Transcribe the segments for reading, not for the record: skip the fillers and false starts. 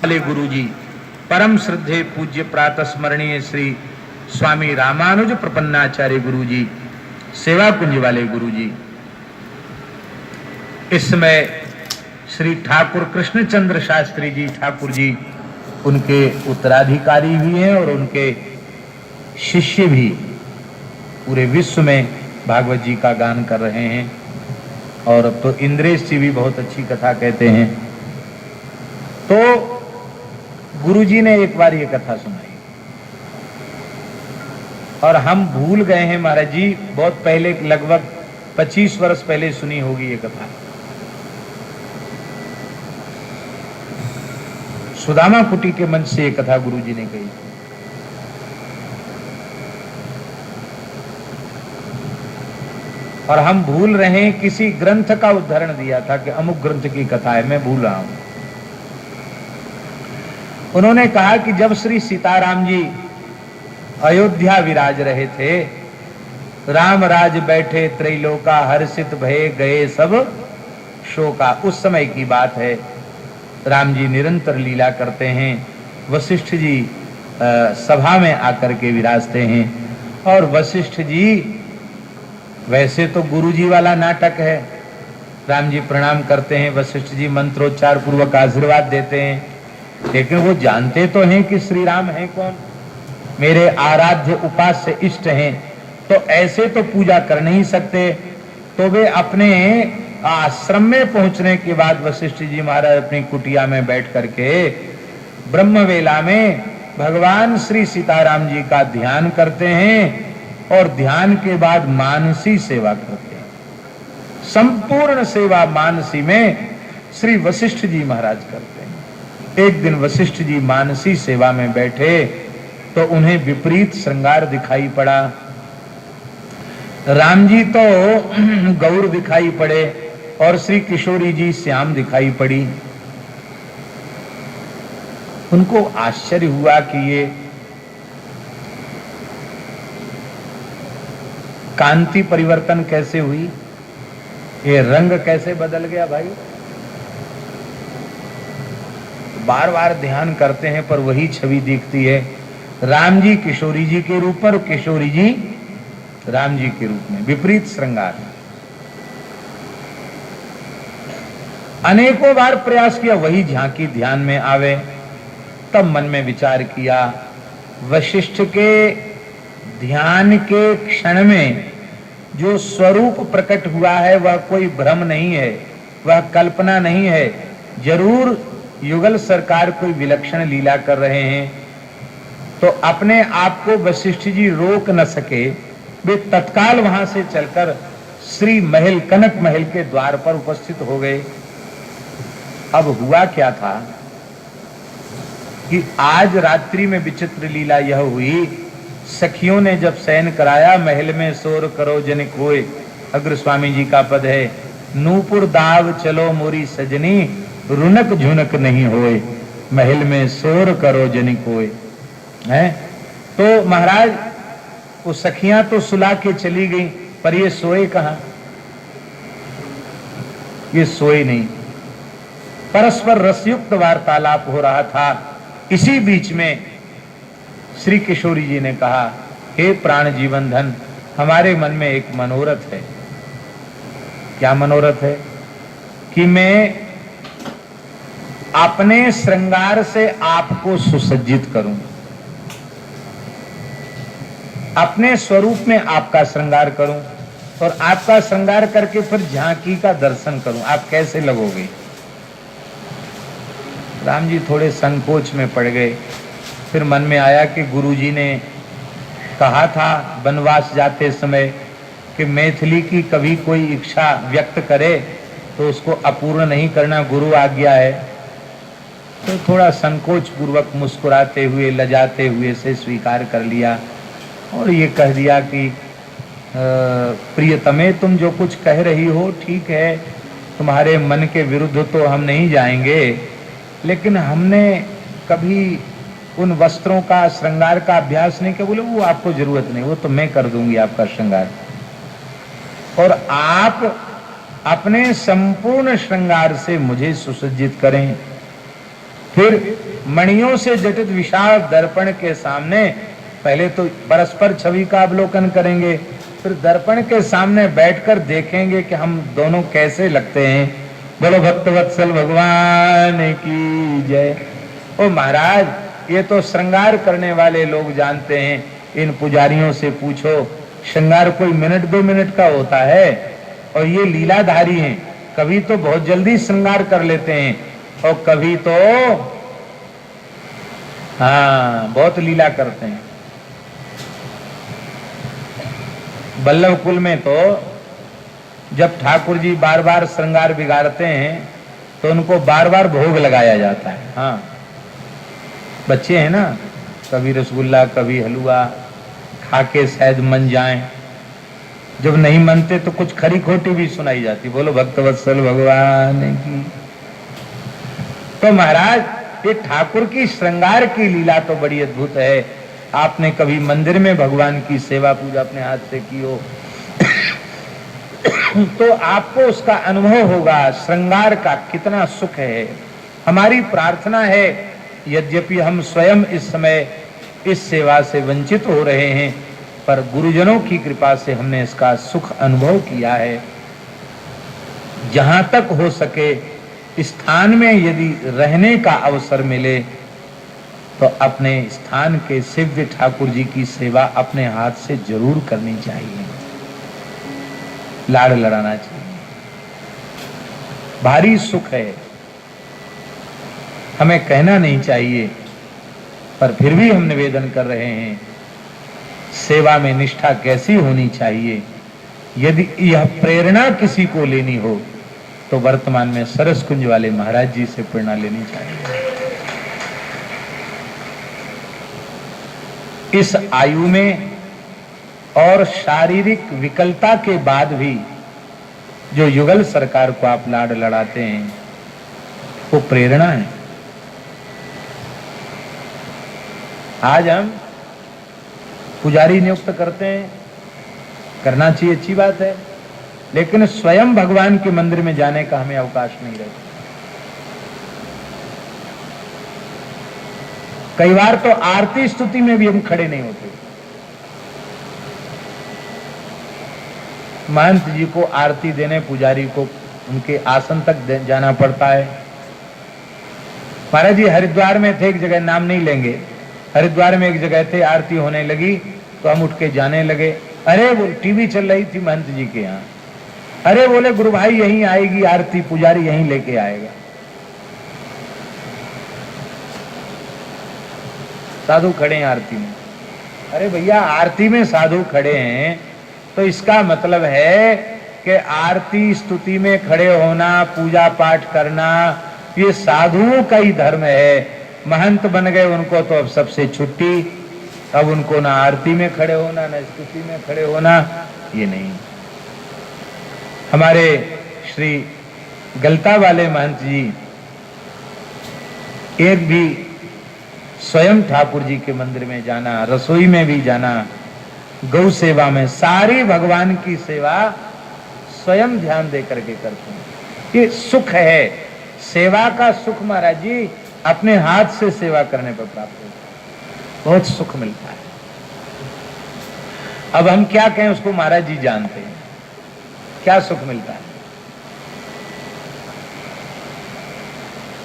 वाले गुरु जी, परम श्रद्धेय पूज्य प्रातः स्मरणीय श्री स्वामी रामानुज प्रपन्नाचार्य गुरु जी, सेवा कुंज वाले गुरु जी, इस समय श्री ठाकुर कृष्णचंद्र शास्त्री जी ठाकुर जी उनके उत्तराधिकारी भी हैं और उनके शिष्य भी पूरे विश्व में भागवत जी का गान कर रहे हैं। और अब तो इंद्रेश जी भी बहुत अच्छी कथा कहते हैं। तो गुरुजी ने एक बार ये कथा सुनाई और हम भूल गए हैं महाराज जी, बहुत पहले, लगभग 25 वर्ष पहले सुनी होगी ये कथा। सुदामा कुटी के मंच से ये कथा गुरुजी ने कही। और हम भूल रहे हैं, किसी ग्रंथ का उदाहरण दिया था कि अमुक ग्रंथ की कथा है, मैं भूल रहा हूं। उन्होंने कहा कि जब श्री सीताराम जी अयोध्या विराज रहे थे, राम राज बैठे त्रैलोका, हर्षित भये गए सब शोका, उस समय की बात है। राम जी निरंतर लीला करते हैं, वशिष्ठ जी सभा में आकर के विराजते हैं और वशिष्ठ जी, वैसे तो गुरु जी वाला नाटक है, राम जी प्रणाम करते हैं, वशिष्ठ जी मंत्रोच्चार पूर्वक आशीर्वाद देते हैं, लेकिन वो जानते तो हैं कि श्री राम है कौन, मेरे आराध्य उपास्य इष्ट हैं, तो ऐसे तो पूजा कर नहीं सकते। तो वे अपने आश्रम में पहुंचने के बाद वशिष्ठ जी महाराज अपनी कुटिया में बैठ करके ब्रह्मवेला में भगवान श्री सीताराम जी का ध्यान करते हैं और ध्यान के बाद मानसी सेवा करते हैं। संपूर्ण सेवा मानसी में श्री वशिष्ठ जी महाराज करते हैं। एक दिन वशिष्ठ जी मानसी सेवा में बैठे तो उन्हें विपरीत श्रृंगार दिखाई पड़ा। राम जी तो गौर दिखाई पड़े और श्री किशोरी जी श्याम दिखाई पड़ी। उनको आश्चर्य हुआ कि ये कांति परिवर्तन कैसे हुई, ये रंग कैसे बदल गया भाई। बार बार ध्यान करते हैं पर वही छवि दिखती है, राम जी किशोरी जी के रूप में और किशोरी जी राम जी के रूप में, विपरीत श्रृंगार। अनेकों बार प्रयास किया वही झांकी ध्यान में आवे, तब मन में विचार किया वशिष्ठ के ध्यान के क्षण में जो स्वरूप प्रकट हुआ है वह कोई भ्रम नहीं है, वह कल्पना नहीं है, जरूर युगल सरकार कोई विलक्षण लीला कर रहे हैं। तो अपने आप को वशिष्ठ जी रोक न सके, वे तत्काल वहां से चलकर श्री महल, कनक महल के द्वार पर उपस्थित हो गए। अब हुआ क्या था कि आज रात्रि में विचित्र लीला यह हुई, सखियों ने जब शयन कराया, महल में शोर करो जनिक होए, अग्र स्वामी जी का पद है, नूपुर दाव चलो मोरी सजनी, रुनक झुनक नहीं होए, महल में शोर करो जनिक होए। है तो महाराज वो सखियां तो सुला के चली गई, पर ये सोए कहां, ये सोए नहीं। परस्पर रसयुक्त वार्तालाप हो रहा था। इसी बीच में श्री किशोरी जी ने कहा, हे प्राण जीवन धन, हमारे मन में एक मनोरथ है। क्या मनोरथ है? कि मैं अपने श्रृंगार से आपको सुसज्जित करूं, अपने स्वरूप में आपका श्रृंगार करूं और आपका श्रृंगार करके फिर झांकी का दर्शन करूं, आप कैसे लगोगे। राम जी थोड़े संकोच में पड़ गए। फिर मन में आया कि गुरुजी ने कहा था वनवास जाते समय कि मैथिली की कभी कोई इच्छा व्यक्त करे तो उसको अपूर्ण नहीं करना गुरु आज्ञा है। तो थोड़ा संकोच पूर्वक मुस्कुराते हुए लजाते हुए से स्वीकार कर लिया और ये कह दिया कि प्रियतमे तुम जो कुछ कह रही हो ठीक है, तुम्हारे मन के विरुद्ध तो हम नहीं जाएंगे, लेकिन हमने कभी उन वस्त्रों का श्रृंगार का अभ्यास नहीं किया। बोले वो आपको जरूरत नहीं, वो तो मैं कर दूंगी आपका श्रृंगार, और आप अपने संपूर्ण श्रृंगार से मुझे सुसज्जित करें। फिर मणियों से जटित विशाल दर्पण के सामने पहले तो परस्पर छवि का अवलोकन करेंगे, फिर दर्पण के सामने बैठकर देखेंगे कि हम दोनों कैसे लगते हैं। बोलो भक्तवत्सल भगवान की जय। ओ महाराज, ये तो श्रृंगार करने वाले लोग जानते हैं, इन पुजारियों से पूछो। श्रृंगार कोई मिनट 2 मिनट का होता है, और ये लीलाधारी हैं, कभी तो बहुत जल्दी श्रृंगार कर लेते हैं और कभी तो बहुत लीला करते हैं। बल्लभ कुल में तो जब ठाकुर जी बार बार श्रृंगार बिगाड़ते हैं तो उनको बार बार भोग लगाया जाता है। हाँ, बच्चे हैं ना, कभी रसगुल्ला कभी हलवा खा के शायद मन जाएं, जब नहीं मनते तो कुछ खरी खोटी भी सुनाई जाती। बोलो भक्तवत्सल भगवान की। तो महाराज, ये ठाकुर की श्रृंगार की लीला तो बड़ी अद्भुत है। आपने कभी मंदिर में भगवान की सेवा पूजा अपने हाथ से की हो तो आपको उसका अनुभव होगा, श्रृंगार का कितना सुख है। हमारी प्रार्थना है, यद्यपि हम स्वयं इस समय इस सेवा से वंचित हो रहे हैं, पर गुरुजनों की कृपा से हमने इसका सुख अनुभव किया है। जहां तक हो सके स्थान में यदि रहने का अवसर मिले तो अपने स्थान के शिव्य ठाकुर जी की सेवा अपने हाथ से जरूर करनी चाहिए, लाड़ लड़ाना चाहिए। भारी सुख है, हमें कहना नहीं चाहिए, पर फिर भी हम निवेदन कर रहे हैं, सेवा में निष्ठा कैसी होनी चाहिए। यदि यह प्रेरणा किसी को लेनी हो तो वर्तमान में सरस कुंज वाले महाराज जी से प्रेरणा लेनी चाहिए। इस आयु में और शारीरिक विकलता के बाद भी जो युगल सरकार को आप लाड लड़ाते हैं वो प्रेरणा है। आज हम पुजारी नियुक्त करते हैं, करना चाहिए, अच्छी बात है, लेकिन स्वयं भगवान के मंदिर में जाने का हमें अवकाश नहीं रहता। कई बार तो आरती स्तुति में भी हम खड़े नहीं होते। महंत जी को आरती देने पुजारी को उनके आसन तक जाना पड़ता है। महाराज जी हरिद्वार में थे, एक जगह नाम नहीं लेंगे, हरिद्वार में एक जगह थे, आरती होने लगी तो हम उठ के जाने लगे। अरे वो टीवी चल रही थी महंत जी के यहाँ। अरे बोले गुरु भाई यहीं आएगी आरती, पुजारी यहीं लेके आएगा। साधु खड़े हैं आरती में। अरे भैया आरती में साधु खड़े हैं तो इसका मतलब है कि आरती स्तुति में खड़े होना, पूजा पाठ करना, ये साधुओं का ही धर्म है। महंत बन गए उनको तो अब सबसे छुट्टी, अब उनको ना आरती में खड़े होना ना स्तुति में खड़े होना, ये नहीं। हमारे श्री गलता वाले महंत जी एक भी स्वयं ठाकुर जी के मंदिर में जाना, रसोई में भी जाना, गौ सेवा में, सारी भगवान की सेवा स्वयं ध्यान दे करके करते हैं। ये सुख है, सेवा का सुख महाराज जी अपने हाथ से सेवा करने पर प्राप्त होता है, बहुत सुख मिलता है। अब हम क्या कहें उसको, महाराज जी जानते हैं क्या सुख मिलता है।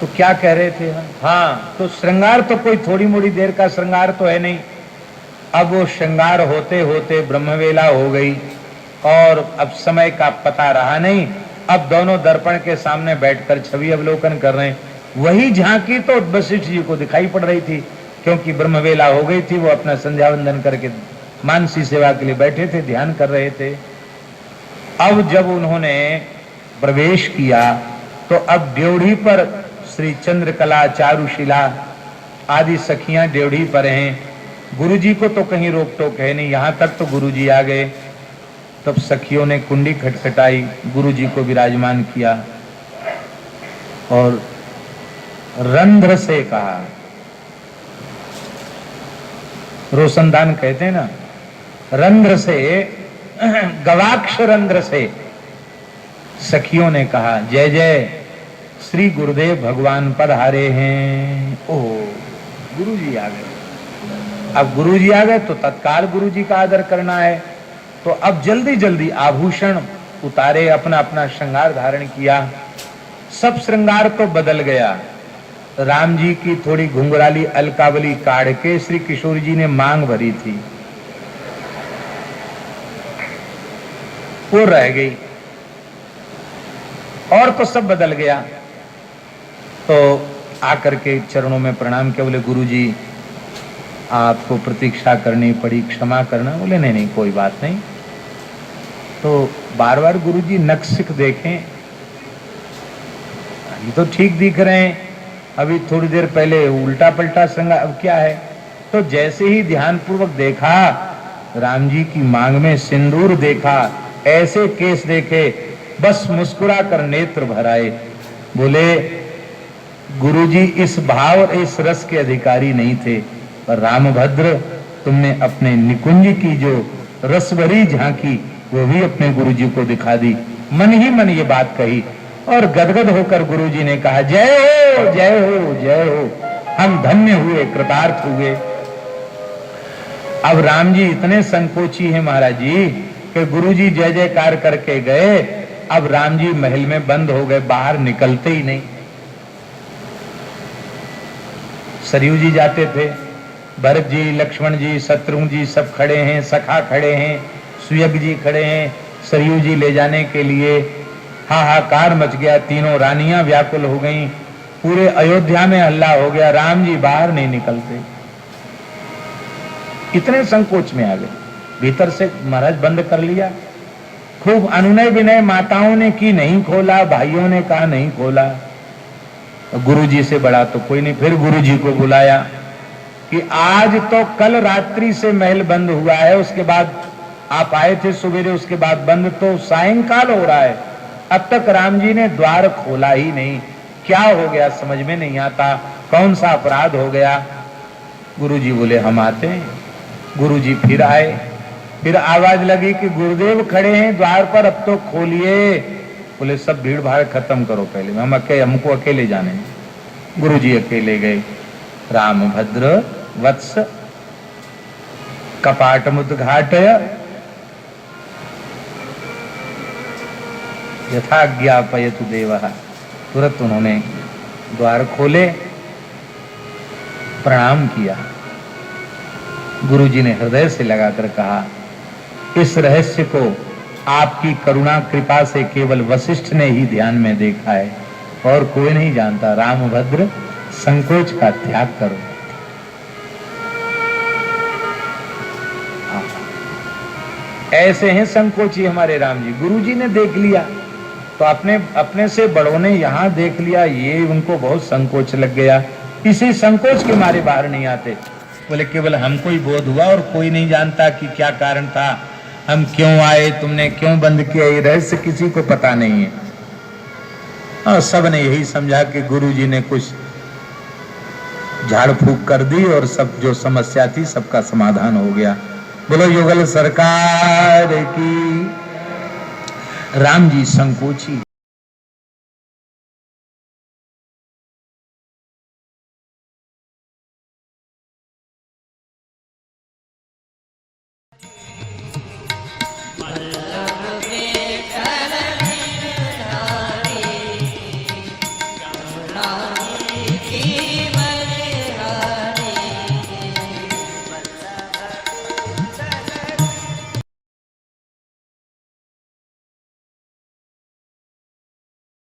तो क्या कह रहे थे हम? हाँ, तो श्रृंगार तो कोई थोड़ी मोड़ी देर का श्रृंगार तो है नहीं। अब वो श्रृंगार होते होते ब्रह्मवेला हो गई और अब समय का पता रहा नहीं। अब दोनों दर्पण के सामने बैठकर छवि अवलोकन कर रहे हैं। वही झांकी तो वशिष्ठ जी को दिखाई पड़ रही थी, क्योंकि ब्रह्मवेला हो गई थी। वो अपना संध्या वंदन करके मानसी सेवा के लिए बैठे थे, ध्यान कर रहे थे। अब जब उन्होंने प्रवेश किया तो अब ड्योढ़ी पर श्री चंद्रकला, चारुशिला आदि सखियां ड्योढ़ी पर हैं। गुरुजी को तो कहीं रोक टोक है नहीं, यहां तक तो गुरुजी आ गए। तब सखियों ने कुंडी खटखटाई, गुरुजी को विराजमान किया और रंध्र से कहा, रोशनदान कहते हैं ना, रंध्र से, गवाक्ष रंध्र से सखियों ने कहा, जय जय श्री गुरुदेव भगवान पधारे हैं। ओ गुरुजी आ गए। अब गुरुजी आ गए तो तत्काल गुरुजी का आदर करना है। तो अब जल्दी जल्दी आभूषण उतारे, अपना अपना श्रृंगार धारण किया। सब श्रृंगार तो बदल गया। राम जी की थोड़ी घुंघराली अलकावली काढ़ के श्री किशोर जी ने मांग भरी थी, वो रह गई और तो सब बदल गया। तो आकर के चरणों में प्रणाम किया, बोले गुरुजी आपको प्रतीक्षा करनी पड़ी, क्षमा करना। बोले नहीं नहीं कोई बात नहीं। तो बार बार गुरुजी नक्सिक देखें, ये तो ठीक दिख रहे हैं, अभी थोड़ी देर पहले उल्टा पलटा श्रृंगार, अब क्या है। तो जैसे ही ध्यान पूर्वक देखा, राम जी की मांग में सिंदूर देखा, ऐसे केस देखे, बस मुस्कुरा कर नेत्र भर आए। बोले गुरुजी इस भाव और इस रस के अधिकारी नहीं थे, पर रामभद्र तुमने अपने निकुंज की जो रस भरी झांकी वो भी अपने गुरुजी को दिखा दी। मन ही मन ये बात कही और गदगद होकर गुरुजी ने कहा, जय हो जय हो जय हो, हम धन्य हुए, कृतार्थ हुए। अब राम जी इतने संकोची हैं महाराज जी कि गुरुजी जय जयकार करके गए। अब राम जी महल में बंद हो गए, बाहर निकलते ही नहीं। सरयू जी जाते थे, भरत जी, लक्ष्मण जी, शत्रुघ्न जी सब खड़े हैं, सखा खड़े हैं, सुयग जी खड़े हैं सरयू जी ले जाने के लिए। हाहाकार मच गया, तीनों रानियां व्याकुल हो गईं, पूरे अयोध्या में हल्ला हो गया, राम जी बाहर नहीं निकलते। इतने संकोच में आ गए। भीतर से महाराज बंद कर लिया। खूब अनुनय विनय माताओं ने की, नहीं खोला, भाइयों ने कहा नहीं खोला। गुरुजी से बड़ा तो कोई नहीं। फिर गुरुजी को बुलाया कि आज तो कल रात्रि से महल बंद हुआ है, उसके बाद आप आए थे सवेरे, उसके बाद बंद, तो सायंकाल हो रहा है, अब तक राम जी ने द्वार खोला ही नहीं। क्या हो गया समझ में नहीं आता, कौन सा अपराध हो गया। गुरुजी बोले हम आते हैं। गुरुजी फिर आए, फिर आवाज लगी कि गुरुदेव खड़े हैं द्वार पर, अब तो खोलिए। बोले सब भीड़ भाड़ खत्म करो पहले, हमको अकेले जाने। गुरुजी अकेले गए। रामभद्र वत्स कपाटमुद्घाटय यथाज्ञापयतु देवः। तुरंत उन्होंने द्वार खोले, प्रणाम किया। गुरुजी ने हृदय से लगाकर कहा, इस रहस्य को आपकी करुणा कृपा से केवल वशिष्ठ ने ही ध्यान में देखा है और कोई नहीं जानता। रामभद्र संकोच का त्याग करो। ऐसे हैं संकोची हमारे राम जी। गुरुजी ने देख लिया तो अपने से बड़ों ने यहाँ देख लिया, ये उनको बहुत संकोच लग गया। इसी संकोच के मारे बाहर नहीं आते। बोले केवल हमको ही बोध हुआ और कोई नहीं जानता कि क्या कारण था, हम क्यों आए, तुमने क्यों बंद किया, ये रहस्य किसी को पता नहीं है। और सब ने यही समझा कि गुरुजी ने कुछ झाड़ फूक कर दी और सब जो समस्या थी सबका समाधान हो गया। बोलो युगल सरकार की। राम जी संकोची।